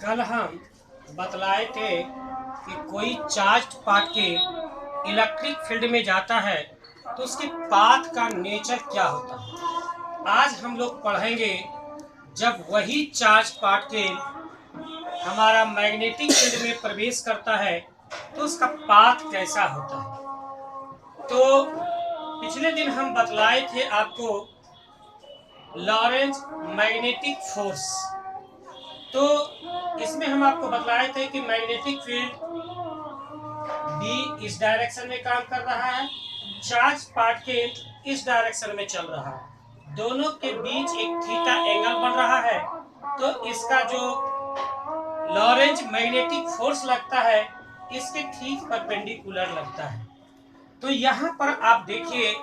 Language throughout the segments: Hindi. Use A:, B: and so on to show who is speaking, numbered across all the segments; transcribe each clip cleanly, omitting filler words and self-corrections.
A: कल हम बतलाए थे कि कोई चार्ज्ड पार्टिकल इलेक्ट्रिक फील्ड में जाता है तो उसके पाथ का नेचर क्या होता है। आज हम लोग पढ़ेंगे जब वही चार्ज पार्टिकल हमारा मैग्नेटिक फील्ड में प्रवेश करता है तो उसका पाथ कैसा होता है। तो पिछले दिन हम बतलाए थे आपको लॉरेंज मैग्नेटिक फोर्स। तो इसमें हम आपको बतलाए थे कि मैग्नेटिक फील्ड B इस डायरेक्शन में काम कर रहा है, चार्ज पार्टिकल इस डायरेक्शन में चल रहा है, दोनों के बीच एक थीटा एंगल बन रहा है। तो इसका जो लॉरेंज मैग्नेटिक फोर्स लगता है इसके ठीक परपेंडिकुलर लगता है। तो यहाँ पर आप देखिए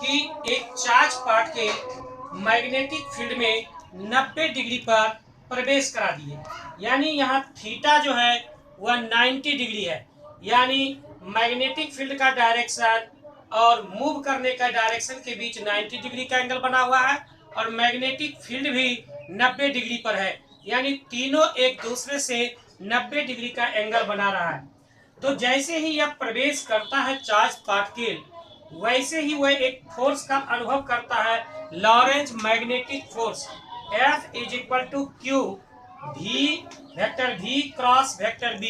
A: कि एक चार्ज पार्टिकल मैग्नेटिक फील्ड में 90 डिग्री पर प्रवेश करा दिए, यानी यहाँ थीटा जो है वह 90 डिग्री है, यानी मैग्नेटिक फील्ड का डायरेक्शन और मूव करने का डायरेक्शन के बीच 90 डिग्री का एंगल बना हुआ है और मैग्नेटिक फील्ड भी 90 डिग्री पर है, यानी तीनों एक दूसरे से 90 डिग्री का एंगल बना रहा है। तो जैसे ही यह प्रवेश करता है चार्ज पार्टिकल, वैसे ही वह एक फोर्स का अनुभव करता है, Lorentz magnetic force. F is equal to q भी vector V cross vector B।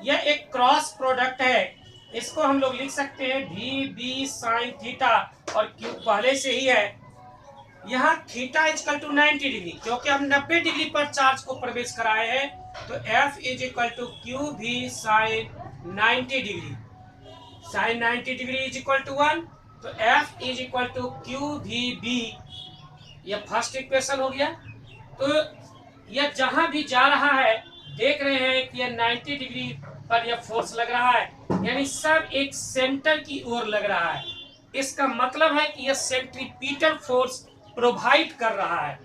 A: यह एक क्रॉस प्रोडक्ट है, इसको हम लोग लिख सकते हैं भी बी साइन थीटा, और Q पहले से ही है। यहाँ थीटा इजकल टू 90 डिग्री, क्योंकि हम 90 डिग्री पर चार्ज को प्रवेश कराए हैं, तो F is equal to q भी sine 90 degree. Sine 90 degree is equal to 1, तो F is equal to q भी बी। यह फर्स्ट इक्वेशन हो गया। तो यह जहां भी जा रहा है देख रहे हैं कि यह 90 डिग्री पर यह फोर्स लग रहा है, यानी सब एक सेंटर की ओर लग रहा है। इसका मतलब है कि यह सेंट्रीपिटल फोर्स प्रोवाइड कर रहा है।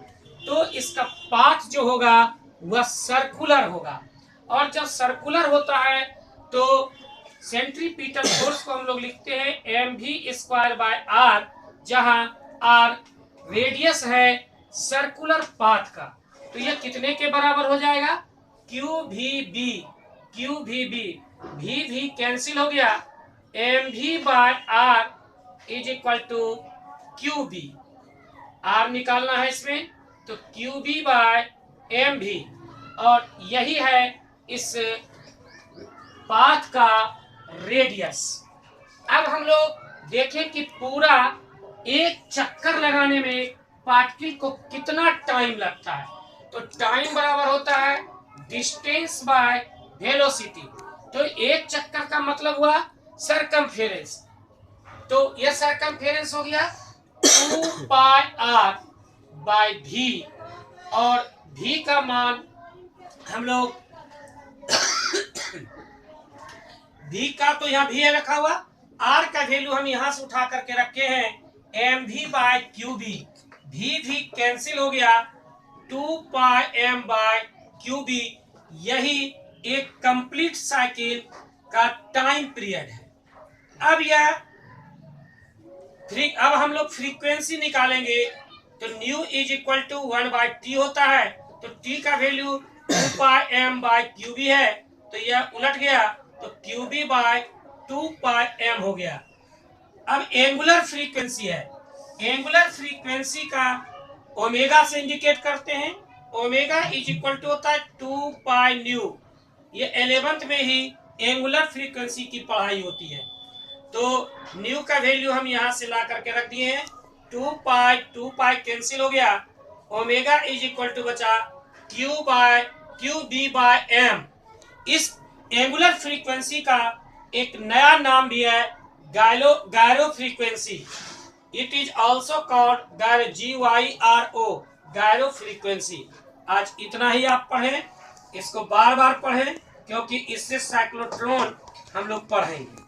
A: तो इसका पाथ जो होगा वह सर्कुलर होगा, और जब सर्कुलर होता है तो सेंट्रीपिटल फोर्स को हम लोग लिखते हैं mv²/r, जहां r रेडियस है सर्कुलर पाथ का। तो यह कितने के बराबर हो जाएगा? QVB। भी कैंसिल हो गया, mv/r is equal to QB। R निकालना है इसमें, तो QB/mv, और यही है इस पाथ का रेडियस। अब हम लोग देखें कि पूरा एक चक्कर लगाने में पार्टिकल को कितना टाइम लगता है। तो टाइम बराबर होता है डिस्टेंस बाय वेलोसिटी। तो एक चक्कर का मतलब हुआ सरकमफेरेंस, तो यह सरकमफेरेंस हो गया 2πr बाय v, और v का मान हम लोग v का तो यहाँ v है रखा हुआ, r का वैल्यू हम यहाँ से उठा करके रखे हैं mv/qb। भी कैंसिल हो गया, 2πm/qb। यही एक कंप्लीट साइकिल का टाइम पीरियड है। अब हम लोग फ्रीक्वेंसी निकालेंगे, तो new is equal to 1/t होता है, तो t का वैल्यू 2πm/qb है, तो यह उलट गया, तो qb/2πm हो गया। अब एंगुलर फ्रीक्वेंसी है, एंगुलर फ्रीक्वेंसी का ओमेगा से इंडिकेट करते हैं। ओमेगा इज इक्वल टू होता है 2πν। ये 11th में ही एंगुलर फ्रीक्वेंसी की पढ़ाई होती है। तो न्यू का वैल्यू हम यहाँ से ला करके रख दिए हैं, 2π कैंसिल हो गया, ओमेगा इज इक्वल टू बचा QB/m। इस एंगुलर फ्रीक्वेंसी का एक नया नाम भी है gyro frequency. It is also called GYRO, gyro frequency. आज इतना ही आप पढ़ें, इसको बार बार पढ़ें, क्योंकि इससे साइक्लोट्रॉन हम लोग पढ़ेंगे।